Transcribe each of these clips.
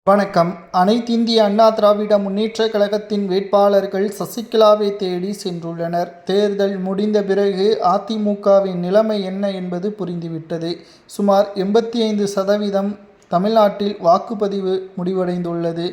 வணக்கம். அனைத்திந்திய அண்ணா திராவிட முன்னேற்றக் கழகத்தின் வேட்பாளர்கள் சசிகலாவை தேடி சென்றுள்ளனர். தேர்தல் முடிந்த பிறகு அதிமுகவின் நிலைமை என்ன என்பது புரிந்துவிட்டது. சுமார் 85% தமிழ்நாட்டில் வாக்குப்பதிவு முடிவடைந்துள்ளது.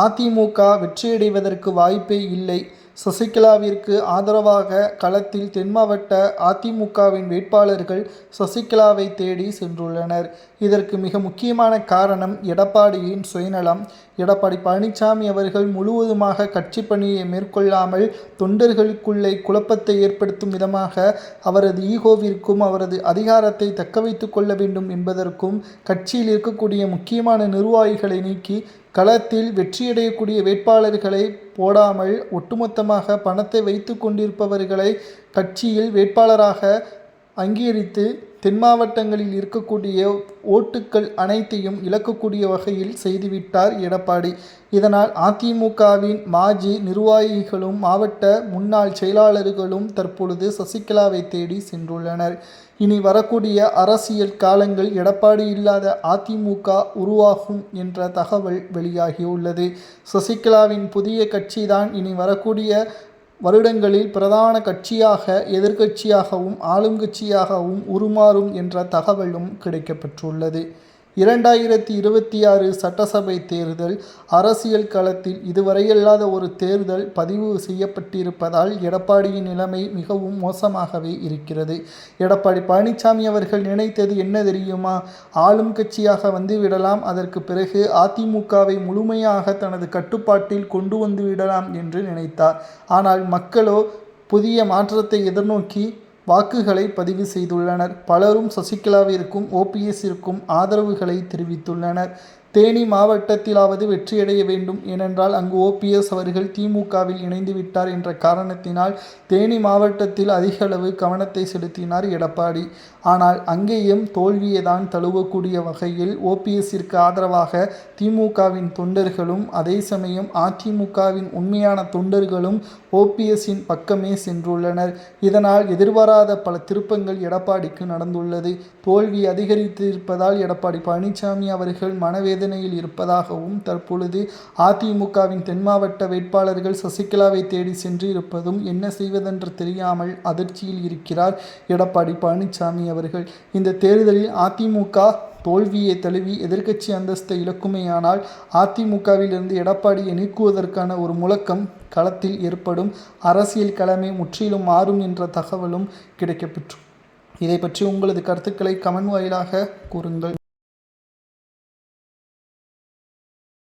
அதிமுக வெற்றியடைவதற்கு வாய்ப்பே இல்லை. சசிகலாவிற்கு ஆதரவாக களத்தில் தென் மாவட்ட அதிமுகவின் வேட்பாளர்கள் சசிகலாவை தேடி சென்றுள்ளனர். இதற்கு மிக முக்கியமான காரணம் எடப்பாடியின் சுயநலம். எடப்பாடி பழனிசாமி அவர்கள் முழுவதுமாக கட்சி பணியை மேற்கொள்ளாமல் தொண்டர்களுக்குள்ளே குழப்பத்தை ஏற்படுத்தும் விதமாக அவரது ஈகோவிற்கும் அவரது அதிகாரத்தை தக்க வைத்து கொள்ள வேண்டும் என்பதற்கும் கட்சியில் இருக்கக்கூடிய முக்கியமான நிர்வாகிகளை நீக்கி களத்தில் வெற்றியடையக்கூடிய வேட்பாளர்களை போடாமல் ஒட்டுமொத்தமாக பணத்தை வைத்து கொண்டிருப்பவர்களை கட்சியில் வேட்பாளராக அங்கீகரித்து தென் மாவட்டங்களில் இருக்கக்கூடிய ஓட்டுக்கள் அனைத்தையும் இழக்கக்கூடிய வகையில் செய்துவிட்டார் எடப்பாடி. இதனால் அதிமுகவின் மாஜி நிர்வாகிகளும் மாவட்ட முன்னாள் செயலாளர்களும் தற்பொழுது சசிகலாவை தேடி சென்றுள்ளனர். இனி வரக்கூடிய அரசியல் காலங்கள் எடப்பாடி இல்லாத அதிமுக உருவாகும் என்ற தகவல் வெளியாகியுள்ளது. சசிகலாவின் புதிய கட்சிதான் இனி வரக்கூடிய வருடங்களில் பிரதான கட்சியாக எதிர்க்கட்சியாகவும் ஆளும் கட்சியாகவும் உருமாறும் என்ற தகவலும் கிடைக்கப்பெற்றுள்ளது. 2026 சட்டசபை தேர்தல் அரசியல் களத்தில் இதுவரையில்லாத ஒரு தேர்தல் பதிவு செய்யப்பட்டிருப்பதால் எடப்பாடியின் நிலைமை மிகவும் மோசமாகவே இருக்கிறது. எடப்பாடி பழனிசாமி அவர்கள் நினைத்தது என்ன தெரியுமா? ஆளும் கட்சியாக வந்துவிடலாம், அதற்கு பிறகு அதிமுகவை முழுமையாக தனது கட்டுப்பாட்டில் கொண்டு வந்து விடலாம் என்று நினைத்தார். ஆனால் மக்களோ புதிய மாற்றத்தை எதிர்நோக்கி வாக்குகளை பதிவு செய்துள்ளனர். பலரும் சசிகலாவிற்கும் ஓபிஎஸ்ஸிற்கும் ஆதரவுகளை தெரிவித்துள்ளனர். தேனி மாவட்டத்திலாவது வெற்றியடைய வேண்டும், ஏனென்றால் அங்கு ஓபிஎஸ் அவர்கள் திமுகவில் இணைந்து விட்டார் என்ற காரணத்தினால் தேனி மாவட்டத்தில் அதிக அளவு கவனத்தை செலுத்தினார் எடப்பாடி. ஆனால் அங்கேயும் தோல்வியை தான் தழுவக்கூடிய வகையில் ஓபிஎஸ்ஸிற்கு ஆதரவாக திமுகவின் தொண்டர்களும் அதே சமயம் அதிமுகவின் உண்மையான தொண்டர்களும் ஓபிஎஸ்ஸின் பக்கமே சென்றுள்ளனர். இதனால் எதிர்பாராத பல திருப்பங்கள் எடப்பாடிக்கு நடந்துள்ளது. தோல்வி அதிகரித்து இருப்பதால் எடப்பாடி பழனிசாமி அவர்கள் மனவேதனையில் இருப்பதாகவும் தற்பொழுது அதிமுகவின் தென் மாவட்ட வேட்பாளர்கள் சசிகலாவை தேடி சென்று இருப்பதும் என்ன செய்வதென்று தெரியாமல் அதிர்ச்சியில் இருக்கிறார் எடப்பாடி பழனிசாமி அவர்கள். இந்த தேர்தலில் அதிமுக தோல்வியை தழுவி எதிர்க்கட்சி அந்தஸ்தை இழக்குமேயானால் அதிமுகவிலிருந்து எடப்பாடியை நீக்குவதற்கான ஒரு முழக்கம் களத்தில் ஏற்படும். அரசியல் களமே முற்றிலும் மாறும் என்ற தகவலும் கிடைக்கப்பெற்று. இதை பற்றி உங்களது கருத்துக்களை கமெண்ட் வாயிலாக கூறுங்கள்.